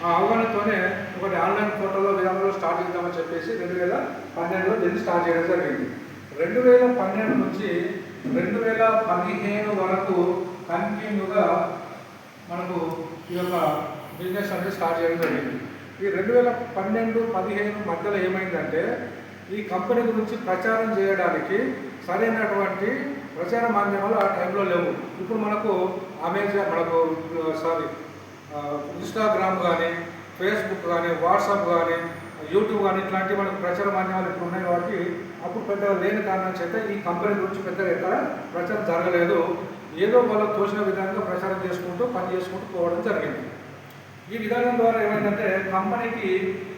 ఆ అవగాహనతోనే ఒకటి ఆన్లైన్ పోర్టల్లో విధానంలో స్టార్ట్ చేద్దామని చెప్పేసి 2012లో దీన్ని స్టార్ట్ చేయడం జరిగింది. 2012 నుంచి 2015 వరకు కంటిన్యూగా మనకు ఈ యొక్క బిజినెస్ అనేది స్టార్ట్ చేయడం జరిగింది. ఈ 2012-15 మధ్యలో ఏమైందంటే ఈ కంపెనీ గురించి ప్రచారం చేయడానికి సరైనటువంటి ప్రచార మాధ్యమాలు ఆ టైంలో లేవు. ఇప్పుడు మనకు ఇన్స్టాగ్రామ్ కానీ, ఫేస్బుక్ కానీ, వాట్సాప్ కానీ, యూట్యూబ్ కానీ ఇట్లాంటివి మనకు ప్రచార మాధ్యమాలు ఇప్పుడు ఉన్నాయి కాబట్టి అప్పుడు పెద్దగా లేని కారణం చేత ఈ కంపెనీ గురించి పెద్దగా ఎక్కడ ప్రచారం జరగలేదు. ఏదో వాళ్ళకు తోచిన విధంగా ప్రచారం చేసుకుంటూ పని చేసుకుంటూ పోవడం జరిగింది. ఈ విధానం ద్వారా ఏమైందంటే కంపెనీకి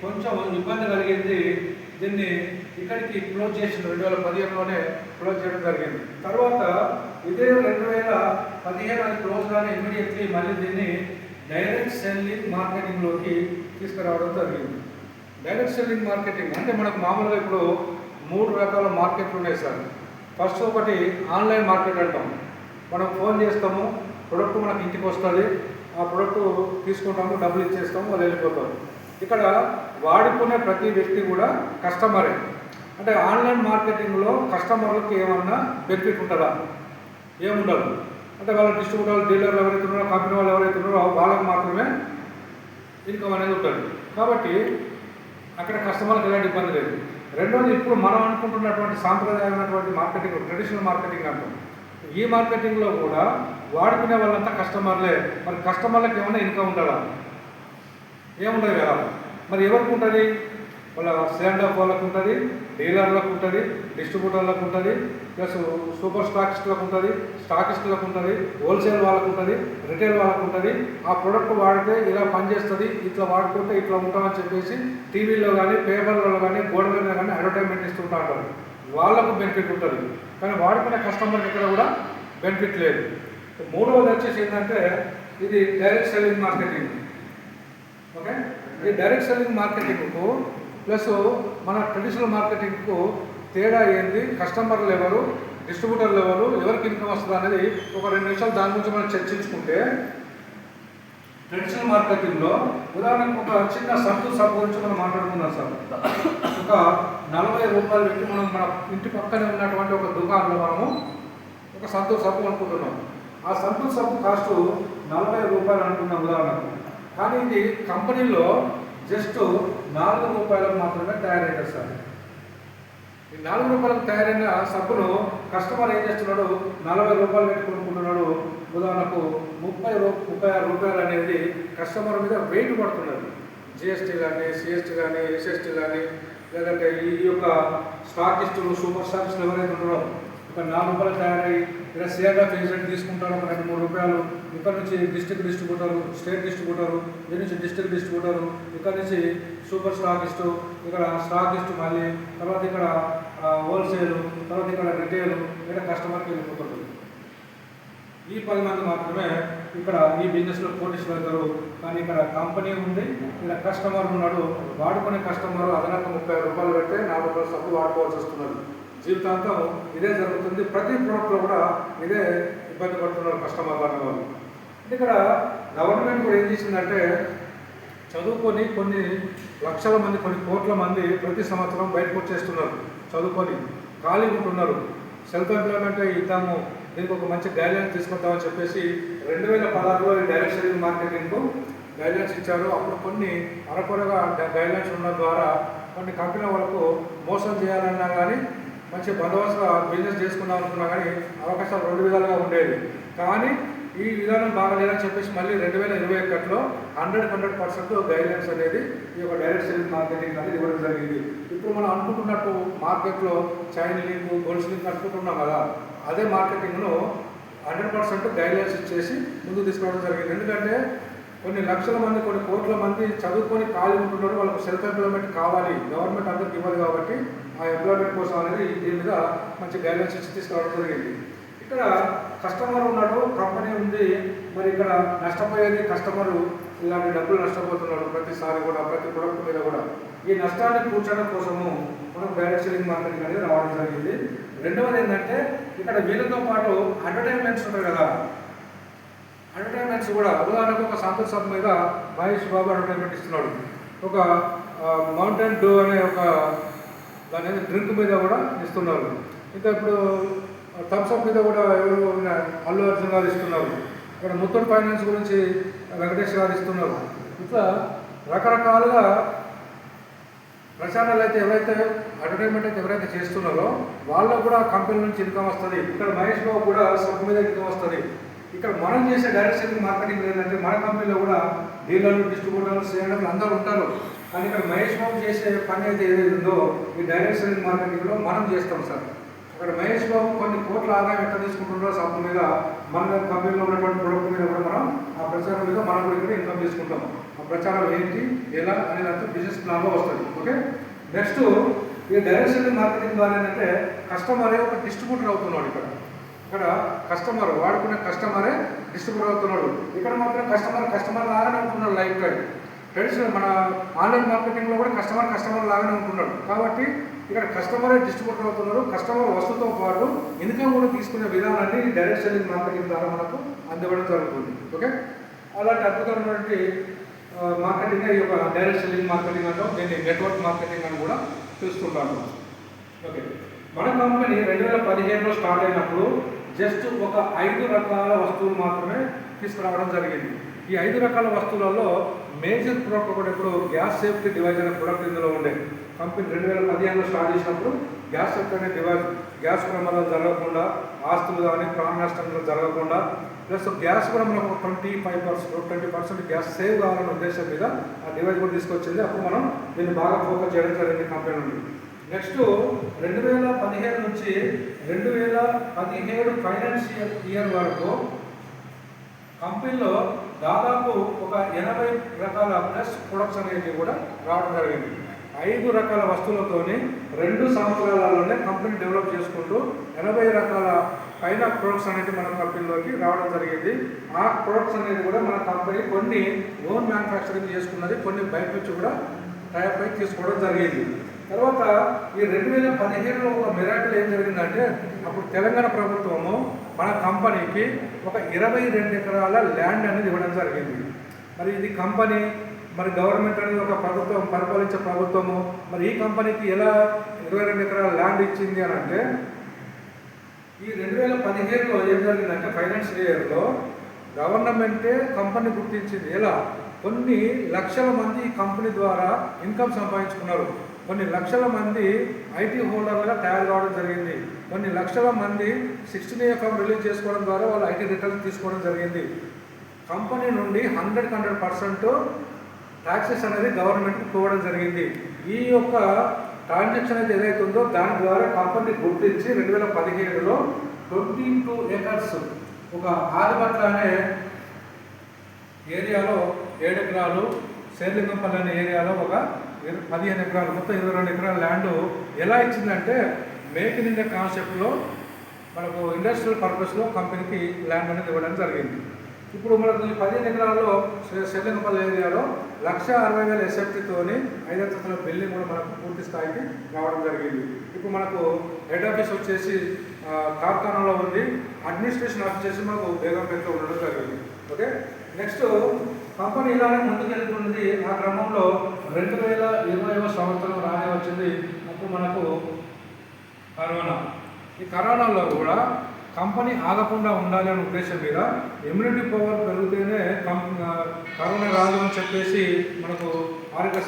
కొంచెం ఇబ్బంది కలిగింది. దీన్ని ఇక్కడికి క్లోజ్ చేసిన 2015లోనే క్లోజ్ చేయడం జరిగింది. తర్వాత ఇదే 2015 అది క్లోజ్ కానీ ఇమ్మీడియట్లీ మళ్ళీ దీన్ని డైరెక్ట్ సెల్లింగ్ మార్కెటింగ్లోకి తీసుకురావడం జరిగింది. డైరెక్ట్ సెల్లింగ్ మార్కెటింగ్ అంటే మనకు మామూలుగా ఇప్పుడు 3 రకాల మార్కెట్లు ఉన్నాయి సార్. ఫస్ట్ ఒకటి ఆన్లైన్ మార్కెట్ అంటాం. మనం ఫోన్ చేస్తాము, ప్రొడక్ట్ మనకి ఇంటికి వస్తుంది, ఆ ప్రొడక్ట్ తీసుకుంటాము, డబ్బులు ఇచ్చేస్తాము, వాళ్ళు వెళ్ళిపోతారు. ఇక్కడ వాడుకునే ప్రతి వ్యక్తి కూడా కస్టమరే. అంటే ఆన్లైన్ మార్కెటింగ్లో కస్టమర్లకు ఏమన్నా బెనిఫిట్ ఉంటుందా? ఏముండదు. అంటే వాళ్ళ డిస్ట్రిబ్యూటర్లు, డీలర్లు ఎవరైతే ఉన్నారో, కంపెనీ వాళ్ళు ఎవరైతే ఉన్నారో వాళ్ళకు మాత్రమే ఇన్కమ్ అనేది ఉంటుంది. కాబట్టి అక్కడ కస్టమర్లకు ఎలాంటి ఇబ్బంది లేదు. రెండోది ఇప్పుడు మనం అనుకుంటున్నటువంటి సాంప్రదాయమైనటువంటి మార్కెటింగ్, ట్రెడిషనల్ మార్కెటింగ్ అంటాం. ఈ మార్కెటింగ్లో కూడా వాడుకునే వాళ్ళంతా కస్టమర్లే. మరి కస్టమర్లకు ఏమైనా ఇన్కమ్ ఉంటుందా? ఏముండదు కదా. మరి ఎవరికి ఉంటుంది? వాళ్ళ స్టాండ్ ఆఫ్ వాళ్ళకు ఉంటుంది, డీలర్లకు ఉంటుంది, డిస్ట్రిబ్యూటర్లకు ఉంటుంది, ప్లస్ సూపర్ స్టాకిస్టులకు ఉంటుంది, స్టాకిస్టులకు ఉంటుంది, హోల్సేల్ వాళ్ళకు ఉంటుంది, రిటైల్ వాళ్ళకు ఉంటుంది. ఆ ప్రోడక్ట్ వాడితే ఇలా పనిచేస్తుంది, ఇట్లా వాడుకుంటే ఇట్లా ఉంటామని చెప్పేసి టీవీలో కానీ, పేపర్లలో కానీ, గోడల మీద కానీ అడ్వర్టైజ్మెంట్ ఇస్తుంటా ఉంటారు. వాళ్ళకు బెనిఫిట్ ఉంటుంది. కానీ వాడుకునే కస్టమర్కి ఇక్కడ కూడా బెనిఫిట్ లేదు. మూడవది వచ్చేసి ఏంటంటే ఇది డైరెక్ట్ సెల్లింగ్ మార్కెటింగ్. ఓకే, ఈ డైరెక్ట్ సెల్లింగ్ మార్కెటింగ్కు ప్లస్ మన ట్రెడిషనల్ మార్కెటింగ్కు తేడా ఏంది, కస్టమర్లు ఎవరు, డిస్ట్రిబ్యూటర్లు ఎవరు, ఎవరికి ఇన్కమ్ వస్తుంది అనేది ఒక 2 నిమిషాలు దాని గురించి మనం చర్చించుకుంటే, ట్రెడిషనల్ మార్కెటింగ్లో ఉదాహరణకు ఒక చిన్న సబ్బు గురించి మనం మాట్లాడుకున్నాం సార్. ఒక 40 రూపాయలు పెట్టి మనం మన ఇంటి పక్కనే ఉన్నటువంటి ఒక దుకాణంలో మనము ఒక సంతూర్ సబ్బు అనుకుంటున్నాం. ఆ సంతూర్ సబ్బు కాస్ట్ 40 రూపాయలు అనుకున్నాం ఉదాహరణకు. కానీ ఇది కంపెనీలో జస్ట్ 4 రూపాయలకు మాత్రమే తయారైంది సార్. ఈ 4 రూపాయలకు తయారైన సబ్బును కస్టమర్ ఏం చేస్తున్నాడు, 40 రూపాయలు పెట్టి కొనుక్కుంటున్నాడు. ఉదాహరణకు 36 రూపాయలు అనేది కస్టమర్ మీద వెయిట్ పడుతున్నది. జిఎస్టీ కానీ, సిఎస్టీ కానీ, ఎస్ఎస్టీ కానీ, లేదంటే ఈ యొక్క స్టాకిస్టులు, సూపర్ స్టాకిస్టులు ఎవరైతే ఉన్నారో ఒక 4 రూపాయలు తయారయ్యి ఇలా షేర్ ఆఫ్ ఏజెంట్ తీసుకుంటారు ఒక 2-3 రూపాయలు. ఇక్కడ నుంచి డిస్ట్రిక్ట్ డిస్ట్రిబ్యూటరు, స్టేట్ డిస్ట్రిబ్యూటరు, ఇక్కడ నుంచి డిస్ట్రిక్ట్ డిస్ట్రిబ్యూటరు, ఇక్కడ నుంచి సూపర్ స్టాకిస్టు, ఇక్కడ స్టాకిస్టు, మళ్ళీ తర్వాత ఇక్కడ హోల్సేల్, తర్వాత ఇక్కడ రిటైల్, ఇక్కడ కస్టమర్కి వెళ్ళిపోతుంది. ఈ 10 మంది మాత్రమే ఇక్కడ ఈ బిజినెస్లో పోటీసులు అవుతారు. కానీ ఇక్కడ కంపెనీ ఉంది, ఇక్కడ కస్టమర్ ఉన్నాడు. వాడుకునే కస్టమర్ అదనంగా 30 రూపాయలు పెడితే 4 రూపాయలు సబ్బు వాడుకోవాల్సి వస్తున్నారు. జీవితాంతం ఇదే జరుగుతుంది. ప్రతి ప్రోడక్ట్లో కూడా ఇదే ఇబ్బంది పడుతున్నారు కస్టమర్లు అనే వాళ్ళు. ఇక్కడ గవర్నమెంట్ కూడా ఏం చేసిందంటే చదువుకొని కొన్ని లక్షల మంది, కొన్ని కోట్ల మంది ప్రతి సంవత్సరం బయటకు వచ్చేస్తున్నారు. చదువుకొని ఖాళీ ఉంటున్నారు. సెల్ఫ్ ఎంప్లాయ్మెంట్ ఇద్దాము, దీనికి ఒక మంచి గైడ్లైన్స్ తీసుకొద్దామని చెప్పేసి 2016లో ఈ డైరెక్ట్ సెల్లింగ్ మార్కెటింగ్కు గైడ్లైన్స్ ఇచ్చారు. అప్పుడు కొన్ని అరకొరగా గైడ్లైన్స్ ఉండడం ద్వారా కొన్ని కంపెనీ వాళ్ళకు మోసం చేయాలన్నా కానీ, మంచి బందోబస్తుగా బిజినెస్ చేసుకుందాం అనుకున్నా కానీ అవకాశాలు 2 విధాలుగా ఉండేది. కానీ ఈ విధానం బాగాలేదని చెప్పేసి మళ్ళీ 2021లో 100% గైడ్లైన్స్ అనేది ఈ యొక్క డైరెక్ట్ సెల్లింగ్ మార్కెటింగ్ అనేది ఇవ్వడం జరిగింది. ఇప్పుడు మనం అనుకుంటున్నట్టు మార్కెట్లో చైన్ లింక్, గోల్స్ లింక్ అనుకుంటున్నాం కదా, అదే మార్కెటింగ్ను 100% గైడ్లైన్స్ ఇచ్చేసి ముందుకు తీసుకోవడం జరిగింది. ఎందుకంటే కొన్ని లక్షల మంది, కొన్ని కోట్ల మంది చదువుకొని ఖాళీ ఉంటున్నారు. వాళ్ళకు సెల్ఫ్ ఎంప్లాయ్మెంట్ కావాలి, గవర్నమెంట్ అందరికి ఇవ్వదు కాబట్టి ఆ ఎంప్లాయ్మెంట్ కోసం అనేది దీని మీద మంచి గైడ్లైన్స్ ఇచ్చి తీసుకురావడం జరిగింది. ఇక్కడ కస్టమర్ ఉన్నాడు, కంపెనీ ఉంది. మరి ఇక్కడ నష్టపోయేది కస్టమరు. ఇలాంటి డబ్బులు నష్టపోతున్నాడు ప్రతిసారి కూడా, ప్రతి ప్రొడక్ట్ మీద కూడా. ఈ నష్టాన్ని కూర్చోడం కోసము మనం డైరెక్ట్ సెల్లింగ్ మార్కెటింగ్ అనేది రావడం జరిగింది. రెండవది ఏంటంటే ఇక్కడ వీళ్ళతో పాటు అడ్వర్టైజ్మెంట్స్ ఉంటాయి కదా, అడ్వర్టైజ్మెంట్స్ కూడా ఉదాహరణకు ఒక సంతూర్ సబ్బు మీద మహేష్ బాబు అడ్వర్టైజ్మెంట్ ఇస్తున్నాడు. ఒక మౌంటైన్ డ్యూ అనే ఒక దాని డ్రింక్ మీద కూడా ఇస్తున్నారు. ఇంకా ఇప్పుడు థమ్స్అప్ మీద కూడా ఎవరు అల్లు అర్జున్ గారు ఇస్తున్నారు. ఇక్కడ ముత్తూట్ ఫైనాన్స్ గురించి వెంకటేష్ గారు ఇస్తున్నారు. ఇట్లా రకరకాలుగా ప్రచారాలు అయితే ఎవరైతే అడ్వర్టైజ్మెంట్ అయితే ఎవరైతే చేస్తున్నారో వాళ్ళకు కూడా కంపెనీ నుంచి ఇన్కమ్ వస్తుంది. ఇక్కడ మహేష్ బాబు కూడా సబ్బు మీద ఇన్కమ్ వస్తుంది. ఇక్కడ మనం చేసే డైరెక్ట్ సెల్లింగ్ మార్కెటింగ్ ఏంటంటే మన కంపెనీలో కూడా డీలర్లు, డిస్ట్రిబ్యూటర్లు, సేల్స్ అందరూ ఉంటారు. కానీ ఇక్కడ మహేష్ బాబు చేసే పని అయితే ఏదైతే ఉందో ఈ డైరెక్ట్ సెల్లింగ్ మార్కెటింగ్లో మనం చేస్తాం సార్. అక్కడ మహేష్ బాబు కొన్ని కోట్ల ఆదాయం ఎట్లా తీసుకుంటున్నారో సబ్బు మీద, మన కంపెనీలో ఉన్నటువంటి ప్రొడక్ట్ మీద కూడా మనం ఆ ప్రచారం మీద మనం కూడా ఇక్కడ ఇన్కమ్ చేసుకుంటాం. ఆ ప్రచారం ఏంటి, ఎలా అనేది బిజినెస్ ప్లాన్లో వస్తుంది. ఓకే, నెక్స్ట్ ఈ డైరెక్ట్ సెల్లింగ్ మార్కెటింగ్ ద్వారా ఏంటంటే కస్టమరే ఒక డిస్ట్రిబ్యూటర్ అవుతున్నాడు. ఇక్కడ కస్టమర్ వాడుకునే కస్టమరే డిస్ట్రిబ్యూటర్ అవుతున్నాడు. ఇక్కడ మాత్రం కస్టమర్ లాగానే ఉంటున్నాడు. లైఫ్ టైం ట్రెడిషనల్ మన ఆన్లైన్ మార్కెటింగ్లో కూడా కస్టమర్ లాగానే ఉంటున్నాడు. కాబట్టి ఇక్కడ కస్టమరే డిస్ట్రిబ్యూటర్ అవుతున్నారు. కస్టమర్ వస్తువుతో పాటు ఇన్కమ్ కూడా తీసుకునే విధానాన్ని డైరెక్ట్ సెల్లింగ్ మార్కెటింగ్ ద్వారా మనకు అందివ్వడం జరుగుతుంది. ఓకే, అలాంటి అద్భుతమైనటువంటి మార్కెటింగ్ ఈ యొక్క డైరెక్ట్ సెల్లింగ్ మార్కెటింగ్ అంటాం. దీన్ని నెట్వర్క్ మార్కెటింగ్ అని కూడా పిలుస్తుంటాను. ఓకే, మన కంపెనీ 2015లో స్టార్ట్ అయినప్పుడు జస్ట్ ఒక 5 రకాల వస్తువులు మాత్రమే తీసుకురావడం జరిగింది. ఈ 5 రకాల వస్తువులలో మేజర్ ప్రోడక్ట్ ఒకటి ఇప్పుడు గ్యాస్ సేఫ్టీ డివైస్ అనే ప్రోడక్ట్ ఇందులో ఉండే. కంపెనీ 2015లో స్టార్ట్ చేసినప్పుడు గ్యాస్ సేఫ్టీ అనే డివైస్, గ్యాస్ ప్రమాదాలు జరగకుండా, ఆస్తులు కానీ ప్రాణ నష్టంలో జరగకుండా, ప్లస్ గ్యాస్ కూడా మనకు 20% గ్యాస్ సేవ్ కావాలనే ఉద్దేశం మీద ఆ డివైస్ కూడా తీసుకొచ్చింది. అప్పుడు మనం దీన్ని బాగా ఫోకస్ చేయడం జరిగింది కంపెనీ నుండి. నెక్స్ట్ 2017 నుంచి 2017 ఫైనాన్షియల్ ఇయర్ వరకు కంపెనీలో దాదాపు ఒక 80 రకాల ప్లస్ ప్రొడక్ట్స్ అనేవి కూడా రావడం జరిగింది. 5 రకాల వస్తువులతోని 2 సంవత్సరాలలోనే కంపెనీ డెవలప్ చేసుకుంటూ 80 రకాల పైన ప్రొడక్ట్స్ అనేవి మన కంపెనీలోకి రావడం జరిగింది. ఆ ప్రొడక్ట్స్ అనేది కూడా మన కంపెనీ కొన్ని ఓన్ మ్యానుఫ్యాక్చరింగ్ చేసుకున్నది, కొన్ని బయట నుంచి కూడా టైప్ అయి తీసుకోవడం జరిగింది. తర్వాత ఈ 2017లో ఒక మిరాకిల్ ఏం జరిగిందంటే అప్పుడు తెలంగాణ ప్రభుత్వము మన కంపెనీకి ఒక 22 ఎకరాల ల్యాండ్ అనేది ఇవ్వడం జరిగింది. మరి ఇది కంపెనీ, మరి గవర్నమెంట్ అనేది ఒక ప్రభుత్వం, పరిపాలించే ప్రభుత్వము, మరి ఈ కంపెనీకి ఎలా 22 ఎకరాల ల్యాండ్ ఇచ్చింది అని అంటే ఈ 2017లో ఏం జరిగిందంటే ఫైనాన్షియల్ ఇయర్లో గవర్నమెంటే కంపెనీ గుర్తించింది. ఎలా కొన్ని లక్షల మంది ఈ కంపెనీ ద్వారా ఇన్కమ్ సంపాదించుకున్నారు. కొన్ని లక్షల మంది ఐటీ హోల్డర్లుగా తయారు కావడం జరిగింది. కొన్ని లక్షల మంది 16A ఫామ్ రిలీజ్ చేసుకోవడం ద్వారా వాళ్ళు ఐటీ రిటర్న్స్ తీసుకోవడం జరిగింది. కంపెనీ నుండి 100% ట్యాక్సెస్ అనేది గవర్నమెంట్కి పోవడం జరిగింది. ఈ యొక్క ట్రాన్సాక్షన్ అయితే ఏదైతే ఉందో దాని ద్వారా కంపెనీ గుర్తించి 2017లో 22 acres ఒక ఆదిపట్ల అనే ఏరియాలో 7 ఎకరాలు, శేర్లింగంపల్లి అనే ఏరియాలో ఒక 15 ఎకరాలు, మొత్తం 22 ఎకరాల ల్యాండ్ ఎలా ఇచ్చిందంటే మేక్ ఇన్ ఇండియా కాన్సెప్ట్లో మనకు ఇండస్ట్రియల్ పర్పస్లో కంపెనీకి ల్యాండ్ అనేది ఇవ్వడం జరిగింది. ఇప్పుడు మనకు ఈ 15 ఎకరాల్లో శేర్లింగంపల్లి ఏరియాలో 1,60,000 ఎస్ఎఫ్టీతోని 5 అంతస్తుల బిల్డింగ్ కూడా మనకు పూర్తి స్థాయికి రావడం జరిగింది. ఇప్పుడు మనకు హెడ్ ఆఫీస్ వచ్చేసి కార్ఖానాలో ఉంది, అడ్మినిస్ట్రేషన్ ఆఫీస్ చేసి మనకు బేగంపేటలో ఉండడం జరిగింది. ఓకే, నెక్స్ట్ కంపెనీ ఇలానే ముందుకు వెళ్తున్నది. ఆ క్రమంలో 2020వ సంవత్సరం రానే వచ్చింది. అప్పుడు మనకు కరోనా. ఈ కరోనాలో కూడా కంపెనీ ఆగకుండా ఉండాలి అనే ఉద్దేశం మీద ఇమ్యూనిటీ పవర్ పెరిగితేనే కరోనా రాదు అని చెప్పేసి మనకు ఆరోగ్య